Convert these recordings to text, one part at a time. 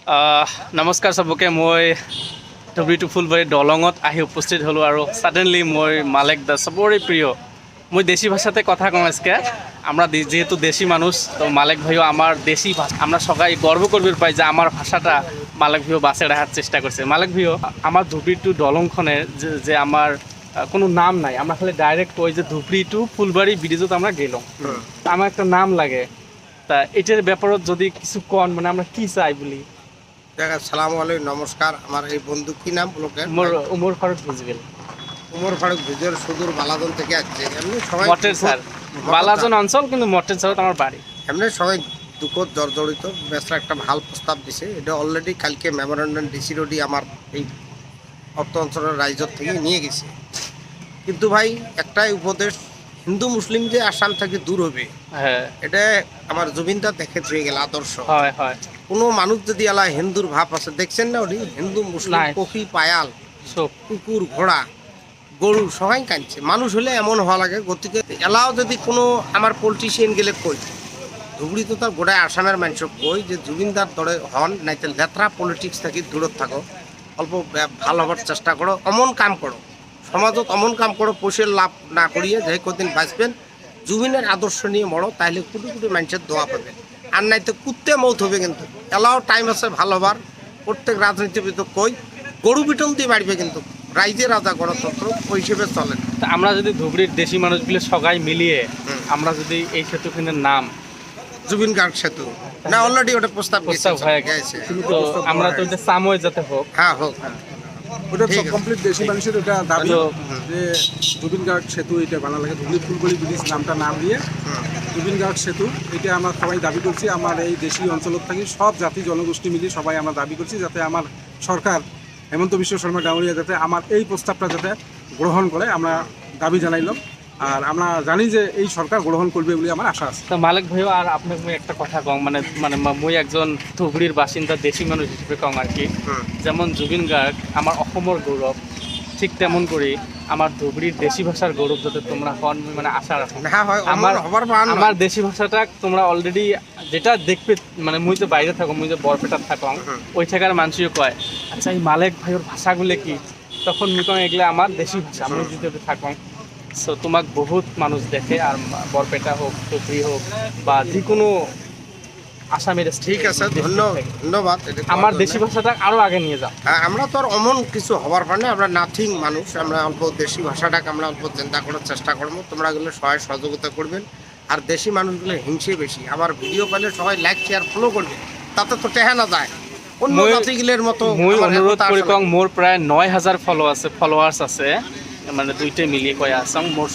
নমস্কাৰ চবকে। মই ধুবুৰী টু ফুলবাৰী দলঙত আহি উপস্থিত হ'লোঁ আৰু ছাডেনলি মই মালেক দা সবৰে প্রিয়। মই দেশি ভাষাতে কথা কম আজকে। আমরা যেহেতু দেশি মানুষ, তো মালেক ভাইও আমার দেশি ভাষা আমরা সবাই গর্ব করবে পাই যে আমার ভাষাটা মালেক ভাইও বাঁচে রাখার চেষ্টা করছে। মালেক ভাইও আমার ধুবুৰী টু দলংখনে যে আমার কোনো নাম নাই, আমরা খালি ডাইরেক্ট কই যে ধুবুৰী টু ফুলবাৰী ব্রিজত আমরা গেলাম, আমার একটা নাম লাগে। তা এটার ব্যাপারত যদি কিছু কন, মানে আমরা কি চাই বলি। আসসালামু আলাইকুম, নমস্কার। আমার এই বন্ধু কি নাম লোকের? উমর ফারুক ভিজুয়াল। উমর ফারুক ভিজুয়াল সুদূর বালাজন থেকে আসছে। এমনি সবাই মটের স্যার, বালাজন অঞ্চল, কিন্তু মটের স্যার আমার বাড়ি। এমনি সবাই দুঃখ জর্জরিত। বেসরা একটা ভাল প্রস্তাব দিছে। এটা অলরেডি কালকে মেমোরেন্ডাম ডিসি রোডি আমার এই অর্থ অঞ্চলের রাইজত থেকে নিয়ে গেছে। কিন্তু ভাই একটাই উপদেশ, হিন্দু মুসলিম যে আসাম থেকে দূর হবে, হ্যাঁ এটা আমার জুবিনদা দেখে থয়ে গেল আদর্শ। হয় হয়। কোনো মানুষ যদি এলা হিন্দুর ভাব আছে, দেখছেন না ওটি হিন্দু মুসলিম নাই। পক্ষী পায়াল সব কুকুর ঘোড়া গরু সবাই কাঁদছে। মানুষ হলে এমন হওয়া লাগে। গতিকে এলাও যদি কোনো আমার পলিটিশিয়ান গেলে কই, ধুবুরি তো তার গোটায় আসামের মানুষ কই যে জুবিনদার দরে হন, নাইতে লেত্রা পলিটিক্স থাকি দূরত থাকো, অল্প ভালো হবার চেষ্টা করো, অমন কাম করো সমাজত, অমন কাম করো পয়সার লাভ না করিয়ে যে কদিন বাঁচবেন। জুবিনের আদর্শ নিয়ে মরো, তাহলে কোটি কোটি মানুষের দোয়া পাবে। আর নাইতে কুত্তে মৌত হবে। কিন্তু এলাও টাইম আছে ভালো হবার। প্রত্যেক রাজনীতিবিদ কই গরু বিটল দিয়ে বাড়বে, কিন্তু রাইজে রাজা গণতন্ত্র ওই হিসেবে চলে। তা আমরা যদি ধুবুরীর দেশি মানুষগুলো সবাই মিলিয়ে আমরা যদি এই সেতুখানের নাম জুবিন গার্গ সেতু না, অলরেডি ওটা প্রস্তাব হয়ে গেছে, তো আমরা তো যে সাময় যাতে হোক। হ্যাঁ হোক। ওটা ঠিক তো আছে। কমপ্লিট দেশি মানুষের ওটা দাবি তো যে জুবিন গার্গ সেতু এটা বানা লাগে, ধুবুরি ফুলবাড়ি ব্রিজ নামটা নাম দিয়ে জুবিন গার্গ সেতু, এটা আমরা সবাই দাবি করছি। আমার এই দেশি অঞ্চলত থাকি সব জাতি জনগোষ্ঠী মিলিয়ে সবাই আমরা দাবি করছি যাতে আমার সরকার হেমন্ত বিশ্ব শর্মা ডাঙরিয়া যাতে আমার এই প্রস্তাবটা যাতে গ্রহণ করে, আমরা দাবি জানাইলাম। আর আমরা জানি যে এই সরকার গ্রহণ করবে বলে আমার আশা আছে। তো মালিক ভাইও আর আপনাকে মুই একটা কথা কম, মানে মানে মুই একজন ধুবুরীর বাসিন্দা দেশি মানুষ হিসেবে কম আর কি। যেমন জুবিন গার্গ আমার অসমৰ গৌরব, ঠিক তেমন করে আমার ধুবুরীর দেশি ভাষার গৌরব যাতে তোমরা হন, মানে আশা রাখো। হ্যাঁ হয়, আমার হবার বান আমার দেশি ভাষাটা তোমরা অলরেডি যেটা দেখবে, মানে মুই তো বাইরে থাকো, মুই যে বরপেটাত থাকো, ওই থাকার মানুষও কয় আচ্ছা এই মালেক ভাইয়ের ভাষাগুলো কি, তখন মুই কম এগুলো আমার দেশি ভাষা, আমি যদি থাকো। সো তোমাক বহুত মানুষ দেখে, আর বরপেটা হোক, ধুবুরী হোক, বা যে কোনো আসামের ঠিক আছে, ধন্যবাদ। আমার দেশি ভাষাটা আরো আগে নিয়ে যাও। আমরা তো আর অমন কিছু হবার পারে, আমরা নাথিং মানুষ। আমরা অল্প দেশি ভাষাটাকে আমরা অল্প চিন্তা করার চেষ্টা করবো। তোমরা গুলো সহায় সহযোগিতা করবেন। আর দেশি মানুষগুলো হিংসে বেশি। আমার ভিডিও পেলে সবাই লাইক শেয়ার ফলো করবে, তাতে তো টেহা না যায় অন্য জাতিগুলোর মতো। মই অনুরোধ করি কম, মোর প্রায় 9000 ফলোয়ার্স আছে, মানে দুইটাই মিলিয়ে কয়া আছং। মোর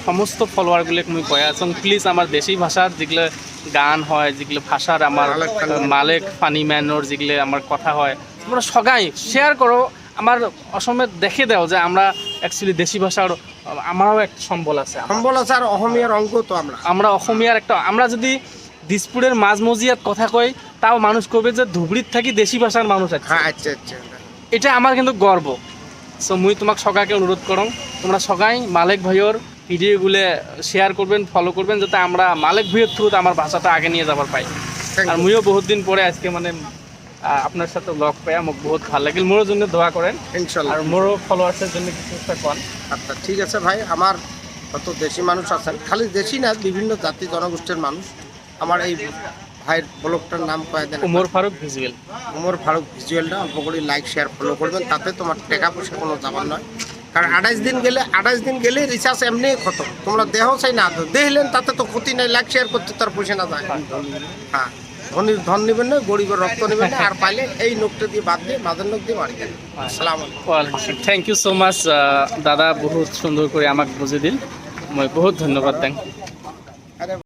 সমস্ত ফলোয়ারগুলো মুই কয়া আছং, প্লিজ আমার দেশি ভাষার যেগুলো গান হয়, যেগুলো ভাষার আমার মালেক ফানি ম্যানোর যেগুলো আমার কথা হয়, তোমরা সবাই শেয়ার করো। আমার অসমের দেখে দাও যে আমরা অ্যাকচুয়ালি দেশি ভাষার আমারও একটা সম্বল আছে। সম্বল আছে, আর অসমীয়ার অঙ্গ তো আমরা অসমীয়ার একটা, আমরা যদি দিসপুরের মাঝমজিয়াত কথা কই, তাও মানুষ কবে যে ধুবুরীত থাকি দেশি ভাষার মানুষ আছে। হ্যাঁ, আচ্ছা আচ্ছা। এটা আমার কিন্তু গর্ব। সো মুই তোমাক সবাইকে অনুরোধ করং, তোমরা সবাই মালেক ভাইয়ের ভিডিওগুলো শেয়ার করবেন, ফলো করবেন, যাতে আমরা মালেক ভাইয়ের থ্রুতে আমার ভাষাটা আগে নিয়ে যাবার পাই। আর মুইও বহুত দিন পরে আজকে মানে আপনার সাথে লগ পাইয়া মোক বহুত ভালো লাগিল। মোর জন্য দোয়া করেন ইনশাল্লাহ, আর মোরও ফলোয়ার্সের জন্য কিছু একটা কন। আচ্ছা ঠিক আছে ভাই। আমার কত দেশি মানুষ আছেন, খালি দেশি না, বিভিন্ন জাতি জনগোষ্ঠীর মানুষ। আমার এই ভাইয়ের ব্লগটার নাম কয়ে দেন, উমর ফারুক ভিজুয়াল। উমর ফারুক ভিজুয়ালটা অল্প করে লাইক শেয়ার ফলো করবেন, তাতে তোমার টাকা পয়সা কোনো যাবার নয়। কারণ 28 দিন গেলে রিচার্জ এমনি খতম। তোমরা দেহ চাই না দেখলেন, তাতে তো ক্ষতি নাই। লাইক শেয়ার করতে তার পয়সা না যায়। হ্যাঁ, ধনীর ধন নেবেন না, গরিবের রক্ত নেবেন না। আর পাইলে এই নোকটা দিয়ে বাদ দিয়ে বাদের নোক দিয়ে মারি দেন। আসসালামু আলাইকুম। থ্যাংক ইউ সো মাচ দাদা, বহুত সুন্দর করে আমাকে বুঝে দিল। মই বহুত ধন্যবাদ।